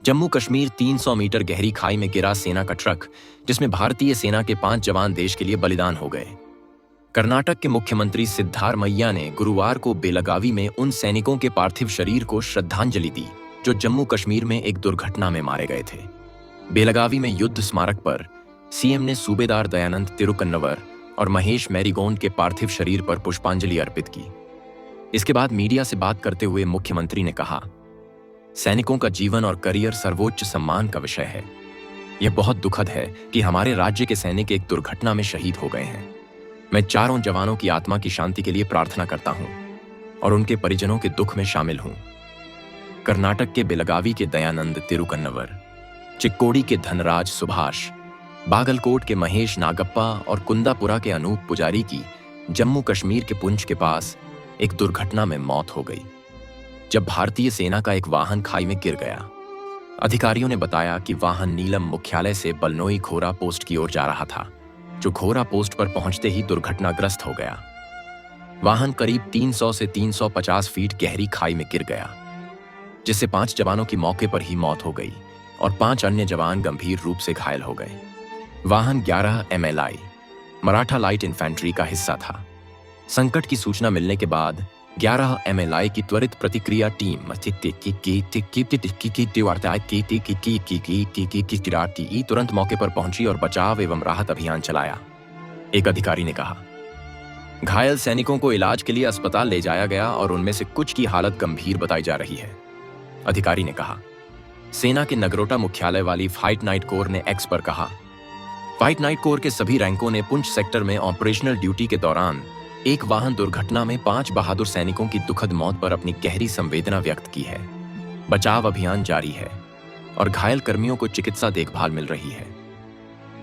Jammu Kashmir 300 metre गहरी खाई में गिरा सेना का ट्रक, जिसमें भारतीय सेना के 5 जवान देश के लिए बलिदान हो गए। कर्नाटक के मुख्यमंत्री सिद्धारमैया ने गुरुवार को बेलगावी में उन सैनिकों के पार्थिव शरीर को श्रद्धांजलि दी जो जम्मू कश्मीर में एक दुर्घटना में मारे गए थे। बेलगावी में युद्ध स्मारक पर सीएम ने सूबेदार दयानंद तिरुकन्नवर और महेश मैरीगोंड के पार्थिव शरीर पर पुष्पांजलि अर्पित की। इसके बाद मीडिया से बात करते हुए मुख्यमंत्री ने कहा, सैनिकों का जीवन और करियर सर्वोच्च सम्मान का विषय है। यह बहुत दुखद है कि हमारे राज्य के सैनिक एक दुर्घटना में शहीद हो गए हैं। मैं चारों जवानों की आत्मा की शांति के लिए प्रार्थना करता हूं और उनके परिजनों के दुख में शामिल हूं। कर्नाटक के बेलगावी के दयानंद तिरुकन्नवर, चिक्कोड़ी के धनराज सुभाष, बागलकोट के महेश नागप्पा और कुंदापुरा के अनूप पुजारी की जम्मू कश्मीर के पुंछ के पास एक दुर्घटना में मौत हो गई जब भारतीय सेना का एक वाहन खाई में गिर गया। अधिकारियों ने बताया कि वाहन नीलम मुख्यालय से बलनोई घोरा पोस्ट की ओर जा रहा था, जो घोरा पोस्ट पर पहुंचते ही दुर्घटनाग्रस्त हो गया। वाहन करीब 300 से 350 फीट गहरी खाई में गिर गया, जिससे 5 जवानों की मौके पर ही मौत हो गई और 5 अन्य जवान गंभीर रूप से घायल हो गए। वाहन 11 MLI मराठा लाइट इन्फेंट्री का हिस्सा था। संकट की सूचना मिलने के बाद 11 MLI की त्वरित प्रतिक्रिया टीम तुरंत मौके पर पहुंची और बचाव एवं राहत अभियान चलाया, एक अधिकारी ने कहा। घायल सैनिकों को इलाज के लिए अस्पताल ले जाया गया और उनमें से कुछ की हालत गंभीर बताई जा रही है, अधिकारी ने कहा। सेना के नगरोटा मुख्यालय वाली फाइट नाइट कोर ने एक्स पर कहा, फाइट नाइट कोर के सभी रैंकों ने पुंछ सेक्टर में ऑपरेशनल ड्यूटी के दौरान एक वाहन दुर्घटना में 5 बहादुर सैनिकों की दुखद मौत पर अपनी गहरी संवेदना व्यक्त की है। बचाव अभियान जारी है और घायल कर्मियों को चिकित्सा देखभाल मिल रही है।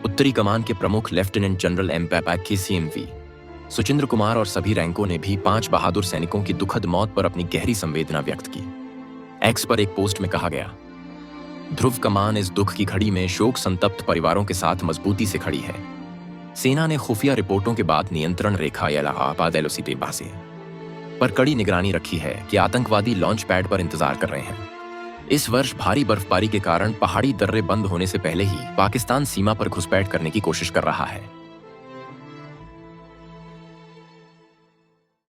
उत्तरी कमान के प्रमुख lieutenant general MPAC CMV Suchindra Kumar और सभी रैंकों ने भी 5 बहादुर सैनिकों की दुखद मौत पर अपनी गहरी संवेदना व्यक्त की। एक्स पर एक पोस्ट में कहा गया, ध्रुव कमान इस दुख की घड़ी में शोक संतप्त परिवारों के साथ मजबूती से खड़ी है। सेना ने खुफिया रिपोर्टों के बाद नियंत्रण रेखा इलाहाबाद LOC बासे पर कड़ी निगरानी रखी है कि आतंकवादी लॉन्च पैड पर इंतजार कर रहे हैं। इस वर्ष भारी बर्फबारी के कारण पहाड़ी दर्रे बंद होने से पहले ही पाकिस्तान सीमा पर घुसपैठ करने की कोशिश कर रहा है।